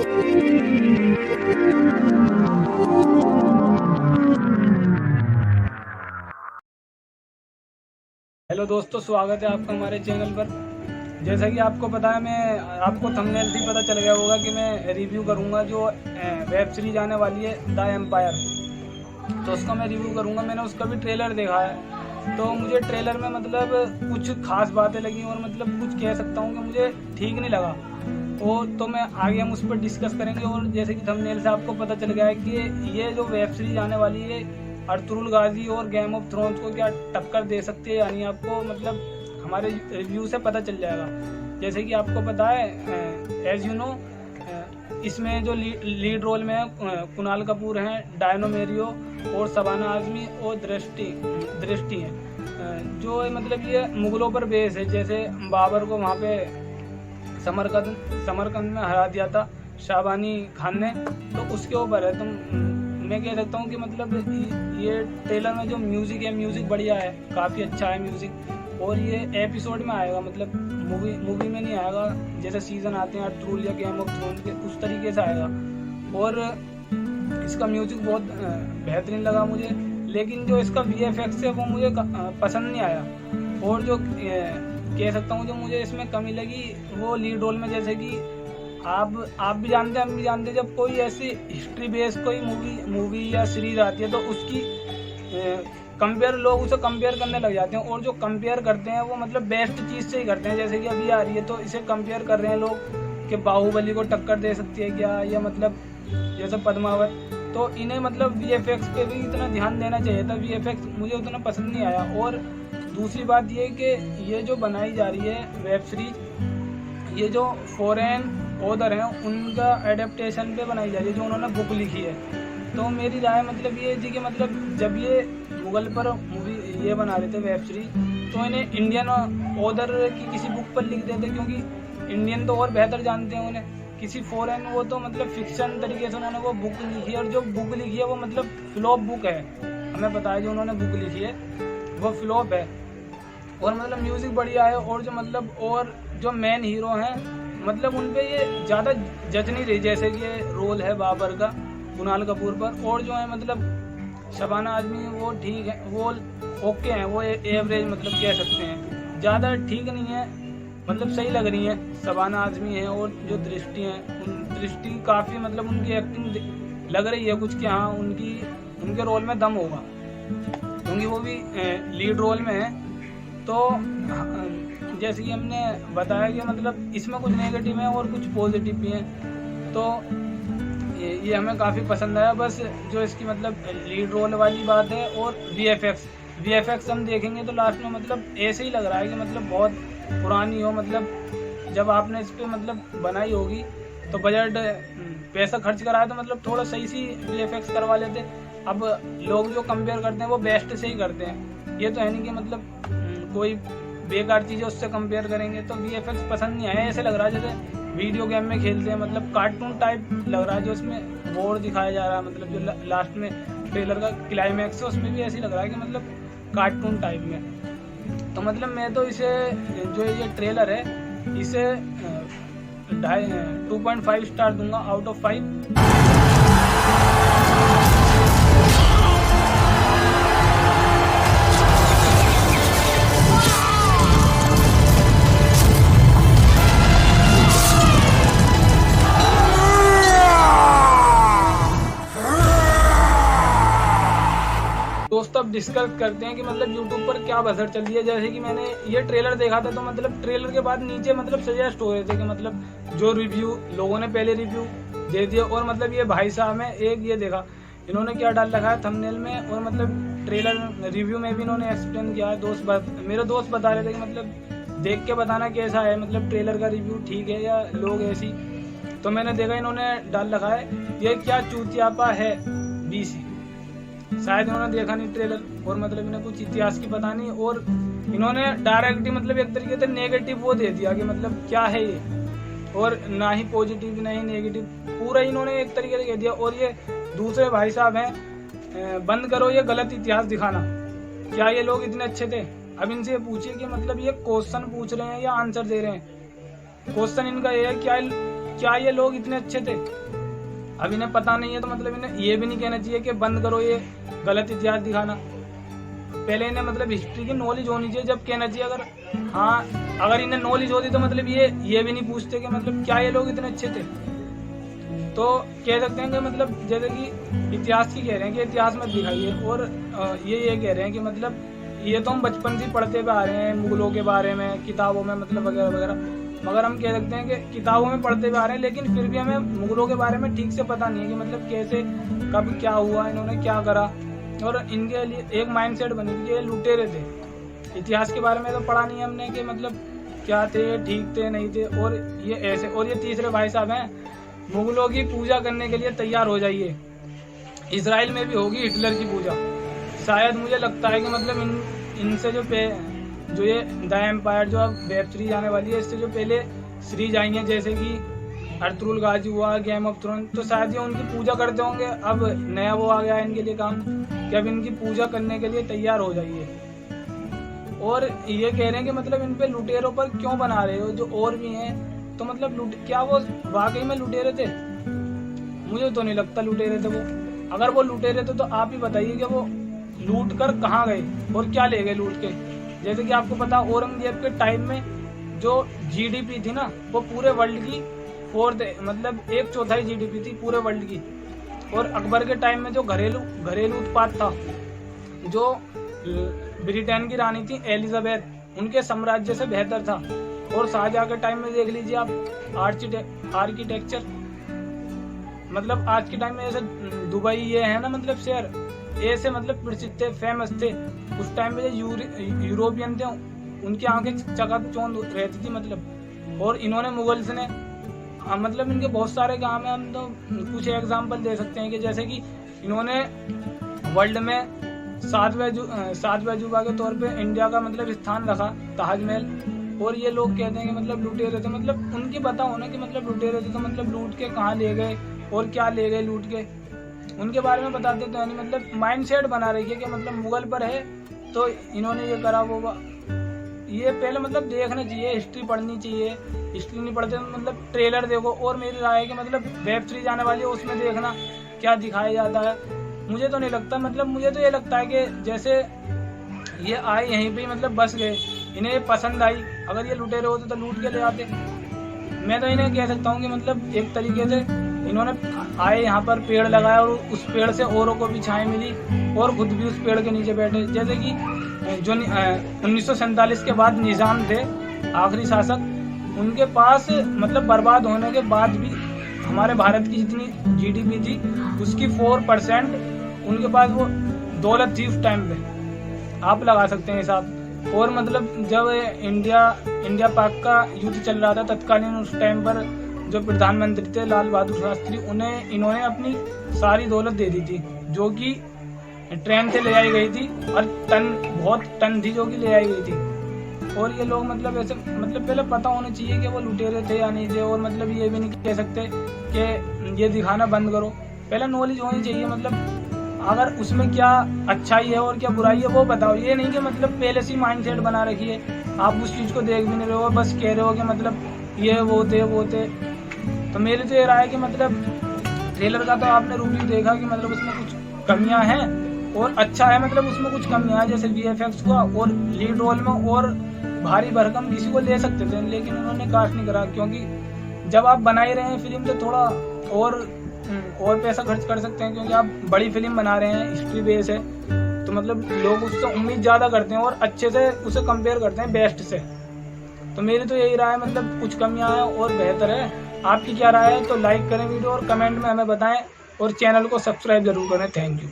Hello दोस्तों, स्वागत है आपका हमारे चैनल पर। जैसा कि आपको पता है, मैं आपको थंबनेल से पता चल गया होगा कि मैं रिव्यू करूंगा जो वेब सीरीज आने वाली है द एम्पायर। तो उसका मैं रिव्यू करूंगा। मैंने उसका भी ट्रेलर देखा है, तो मुझे ट्रेलर में मतलब कुछ खास बातें लगी और मतलब कुछ कह सकता हूँ कि मुझे ठीक नहीं लगा। तो मैं आगे हम उस पर डिस्कस करेंगे। और जैसे कि थंबनेल से आपको पता चल गया है कि ये जो वेब सीरीज आने वाली है अर्तुगरुल गाजी और गेम ऑफ थ्रोन्स को क्या टक्कर दे सकती है, यानी आपको मतलब हमारे रिव्यू से पता चल जाएगा। जैसे कि आपको पता है, एज यू नो, इसमें जो लीड रोल में है कुणाल कपूर हैं, डायनो मेरियो और शबाना आजमी और दृष्टि हैं। जो मतलब ये मुगलों पर बेस है। जैसे बाबर को वहाँ पे समरकंद में हरा दिया था शाहबानी खान ने, तो उसके ऊपर है। तो मैं कह सकता हूँ कि मतलब ये ट्रेलर में जो म्यूज़िक है, म्यूज़िक बढ़िया है, काफ़ी अच्छा है म्यूज़िक। और ये एपिसोड में आएगा, मतलब मूवी में नहीं आएगा जैसे सीज़न आते हैं अर्तुगरुल या गेम ऑफ थ्रोन्स के, उस तरीके से आएगा। और इसका म्यूज़िक बहुत बेहतरीन लगा मुझे, लेकिन जो इसका VFX है वो मुझे पसंद नहीं आया। और जो कह सकता हूँ जो मुझे इसमें कमी लगी वो लीड रोल में, जैसे कि आप भी जानते हैं, हम भी जानते हैं, जब कोई ऐसी हिस्ट्री बेस्ड कोई मूवी या सीरीज आती है तो उसकी लोग उसे कंपेयर करने लग जाते हैं। और जो कंपेयर करते हैं वो मतलब बेस्ट चीज़ से ही करते हैं। जैसे कि अभी आ रही है तो इसे कंपेयर कर रहे हैं लोग कि बाहुबली को टक्कर दे सकती है क्या, या मतलब जैसे पद्मावत। तो इन्हें मतलब VFX पे भी इतना ध्यान देना चाहिए था। VFX मुझे उतना पसंद नहीं आया। और दूसरी बात ये कि ये जो बनाई जा रही है वेब सीरीज, ये जो फॉरेन ऑथर हैं उनका एडेप्टेशन पे बनाई जा रही है, जो उन्होंने बुक लिखी है। तो मेरी राय मतलब ये थी कि मतलब जब ये गूगल पर मूवी ये बना रहे थे वेब सीरीज, तो इन्हें इंडियन ऑथर की किसी बुक पर लिख देते, क्योंकि इंडियन तो और बेहतर जानते हैं उन्हें। किसी फॉरेन वो तो मतलब फिक्शन तरीके से उन्होंने वो बुक लिखी है, और जो बुक लिखी है वो मतलब फ्लॉप बुक है। हमें पता है जो उन्होंने बुक लिखी है वो फ्लॉप है। और मतलब म्यूज़िक बढ़िया है। और जो मतलब और जो मेन हीरो हैं मतलब उन पे ये ज़्यादा जज नहीं रही, जैसे कि रोल है बाबर का कुणाल कपूर पर। और जो है मतलब शबाना आजमी वो ठीक है, वो ओके हैं, वो एवरेज मतलब कह सकते हैं, ज़्यादा ठीक नहीं है, मतलब सही लग रही है शबाना आजमी है। और जो दृष्टि काफ़ी मतलब उनकी एक्टिंग लग रही है कुछ कि हाँ उनके रोल में दम होगा, क्योंकि वो भी लीड रोल में है। तो जैसे कि हमने बताया कि मतलब इसमें कुछ नेगेटिव है और कुछ पॉजिटिव भी हैं। तो ये हमें काफ़ी पसंद आया। बस जो इसकी मतलब लीड रोल वाली बात है और VFX हम देखेंगे तो लास्ट में मतलब ऐसे ही लग रहा है कि मतलब बहुत पुरानी हो। मतलब जब आपने इस पर मतलब बनाई होगी तो बजट पैसा खर्च कराया तो मतलब थोड़ा सही सी VFX करवा लेते। अब लोग जो कंपेयर करते हैं वो बेस्ट से ही करते हैं। ये तो है नहीं कि मतलब कोई बेकार चीज़ है उससे कंपेयर करेंगे। तो VFX पसंद नहीं आया। ऐसे लग रहा है जैसे वीडियो गेम में खेलते हैं, मतलब कार्टून टाइप लग रहा है। जो इसमें वॉर दिखाया जा रहा है, मतलब जो लास्ट में ट्रेलर का क्लाइमैक्स है उसमें भी ऐसे लग रहा है कि मतलब कार्टून टाइप में। तो मतलब मैं तो इसे जो ये ट्रेलर है इसे 2.5 स्टार दूंगा आउट ऑफ 5। दोस्तों अब डिस्कस करते हैं कि मतलब YouTube पर क्या बसर चल रही है। जैसे कि मैंने ये ट्रेलर देखा था तो मतलब ट्रेलर के बाद नीचे मतलब सजेस्ट हो रहे थे कि मतलब जो रिव्यू लोगों ने पहले रिव्यू दे दिया। और मतलब ये भाई साहब हैं, एक ये देखा इन्होंने क्या डाल रखा है थंबनेल में, और मतलब ट्रेलर रिव्यू में भी इन्होंने एक्सप्लेन किया है। मेरे दोस्त बता रहे थे कि मतलब देख के बताना कैसा है, मतलब ट्रेलर का रिव्यू ठीक है या लोग ऐसी। तो मैंने देखा इन्होंने डाल रखा है ये क्या चूतियापा है BC। शायद इन्होंने देखा नहीं ट्रेलर, और मतलब इन्हें कुछ इतिहास की पता नहीं। और इन्होंने डायरेक्ट मतलब एक तरीके से नेगेटिव वो दे दिया कि मतलब क्या है ये, और ना ही पॉजिटिव ना ही नेगेटिव, पूरा इन्होंने एक तरीके से कह दिया। और ये दूसरे भाई साहब हैं, बंद करो ये गलत इतिहास दिखाना। क्या ये लोग इतने अच्छे थे? अब इनसे पूछिए कि मतलब ये क्वेश्चन पूछ रहे हैं या आंसर दे रहे हैं। क्वेश्चन इनका ये है क्या ये लोग इतने अच्छे थे? अब इन्हें पता नहीं है तो मतलब इन्हें ये भी नहीं कहना चाहिए कि बंद करो ये गलत इतिहास दिखाना। पहले इन्हें मतलब हिस्ट्री की नॉलेज होनी चाहिए, जब कहना चाहिए। अगर इन्हें नॉलेज होती तो मतलब ये भी नहीं पूछते कि मतलब क्या ये लोग इतने अच्छे थे। तो कह सकते हैं कि मतलब जैसे कि इतिहास की कह रहे हैं कि इतिहास मत दिखाइए, और ये कह रहे हैं कि मतलब ये तो हम बचपन से पढ़ते हुए आ रहे हैं मुगलों के बारे में किताबों में मतलब वगैरह वगैरह, मगर हम कह सकते हैं कि किताबों में पढ़ते हुए आ रहे हैं, लेकिन फिर भी हमें मुगलों के बारे में ठीक से पता नहीं है कि मतलब कैसे कब क्या हुआ, इन्होंने क्या करा। और इनके लिए एक माइंडसेट बनी थी कि ये लुटेरे थे। इतिहास के बारे में तो पढ़ा नहीं हमने कि मतलब क्या थे, ठीक थे, नहीं थे, और ये ऐसे। और ये तीसरे भाई साहब हैं, मुगलों की पूजा करने के लिए तैयार हो जाइए। इजराइल में भी होगी हिटलर की पूजा। शायद मुझे लगता है कि मतलब इनसे जो ये द एम्पायर जो अब वेब सीरीज आने वाली है, इससे जो पहले सीरीज आई है जैसे कि अर्तुगरुल गाजी हुआ, गेम ऑफ थ्रोन, तो शायद ये उनकी पूजा करते होंगे। अब नया वो आ गया है इनके लिए काम कि अब इनकी पूजा करने के लिए तैयार हो जाइए। और ये कह रहे हैं कि मतलब इन पे लुटेरों पर क्यों बना रहे हो, जो और भी हैं। तो मतलब क्या वो वाकई में लुटेरे थे? मुझे तो नहीं लगता लुटेरे थे वो। अगर वो लुटेरे थे तो आप ही बताइए कि वो लूट कर कहाँ गए और क्या ले गए लूट के। जैसे कि आपको पता, औरंगजेब के टाइम में जो जीडीपी थी ना, वो पूरे वर्ल्ड की 4th मतलब 1/4 जीडीपी थी पूरे वर्ल्ड की। और अकबर के टाइम में जो घरेलू उत्पाद था, जो ब्रिटेन की रानी थी एलिजाबेथ, उनके साम्राज्य से बेहतर था। और शाहजहां के टाइम में देख लीजिए आप, आर्किटेक्चर, मतलब आज के टाइम में जैसे दुबई ये है ना, मतलब शहर ऐसे मतलब प्रसिद्ध थे, फेमस थे। उस टाइम में जो यूरोपियन थे, उनकी आंखें चकाचौंध रहती थी मतलब। और इन्होंने मुगल्स ने मतलब इनके बहुत सारे काम है। हम तो कुछ एग्जाम्पल दे सकते हैं कि जैसे कि इन्होंने वर्ल्ड में 7वें अजूबा के तौर पे इंडिया का मतलब स्थान रखा, ताजमहल। और ये लोग कहते हैं कि मतलब लुटेरे थे, मतलब उनकी पता होना कि मतलब लुटेरे थे तो मतलब लूट के कहाँ ले गए और क्या ले गए लूट के, उनके बारे में बताते तो नहीं। मतलब माइंडसेट बना रही है कि मतलब मुगल पर है तो इन्होंने ये करा वो। ये पहले मतलब देखना चाहिए, हिस्ट्री पढ़नी चाहिए। हिस्ट्री नहीं पढ़ते तो मतलब ट्रेलर देखो। और मेरी राय है कि मतलब वेब सीरीज आने वाली है, उसमें देखना क्या दिखाया जाता है। मुझे तो नहीं लगता, मतलब मुझे तो ये लगता है कि जैसे ये आए यहीं पे मतलब बस गए, इन्हें पसंद आई। अगर ये लुटेरे होते तो लूट के ले आते। मैं तो इन्हें कह सकता हूँ कि मतलब एक तरीके से इन्होंने आए यहाँ पर पेड़ लगाया और उस पेड़ से औरों को भी छाया मिली और खुद भी उस पेड़ के नीचे बैठे। जैसे कि जो 1947 के बाद निजाम थे, आखिरी शासक, उनके पास मतलब बर्बाद होने के बाद भी हमारे भारत की जितनी जीडीपी थी उसकी 4% उनके पास वो दौलत थी उस टाइम पे। आप लगा सकते हैं हिसाब। और मतलब जब इंडिया पाक का युद्ध चल रहा था तत्कालीन, उस टाइम पर जो प्रधानमंत्री थे लाल बहादुर शास्त्री, उन्हें इन्होंने अपनी सारी दौलत दे दी थी, जो कि ट्रेन से ले आई गई थी। और बहुत टन थी जो कि ले आई गई थी। और ये लोग मतलब ऐसे मतलब पहले पता होना चाहिए कि वो लुटेरे थे या नहीं थे। और मतलब ये भी नहीं कह सकते कि ये दिखाना बंद करो, पहले नॉलेज होनी चाहिए। मतलब अगर उसमें क्या अच्छाई है और क्या बुराई है वो बताओ। ये नहीं कि मतलब पहले से माइंडसेट बना रखी है, आप उस चीज़ को देख भी नहीं रहे हो, बस कह रहे हो कि मतलब ये वो थे। तो मेरी तो ये राय है कि मतलब ट्रेलर का तो आपने रिव्यू देखा कि मतलब उसमें कुछ कमियां हैं और अच्छा है, मतलब उसमें कुछ कमियां हैं जैसे VFX को, और लीड रोल में और भारी भरकम किसी को ले सकते थे, लेकिन उन्होंने कास्ट नहीं करा। क्योंकि जब आप बना ही रहे हैं फिल्म तो थोड़ा और पैसा खर्च कर सकते हैं, क्योंकि आप बड़ी फिल्म बना रहे हैं, हिस्ट्री बेस है, तो मतलब लोग उससे उम्मीद ज़्यादा करते हैं और अच्छे से उसे कंपेयर करते हैं बेस्ट से। तो मेरी तो यही राय है, मतलब कुछ कमियां हैं और बेहतर है। आपकी क्या राय है? तो लाइक करें वीडियो और कमेंट में हमें बताएं और चैनल को सब्सक्राइब जरूर करें। Thank you.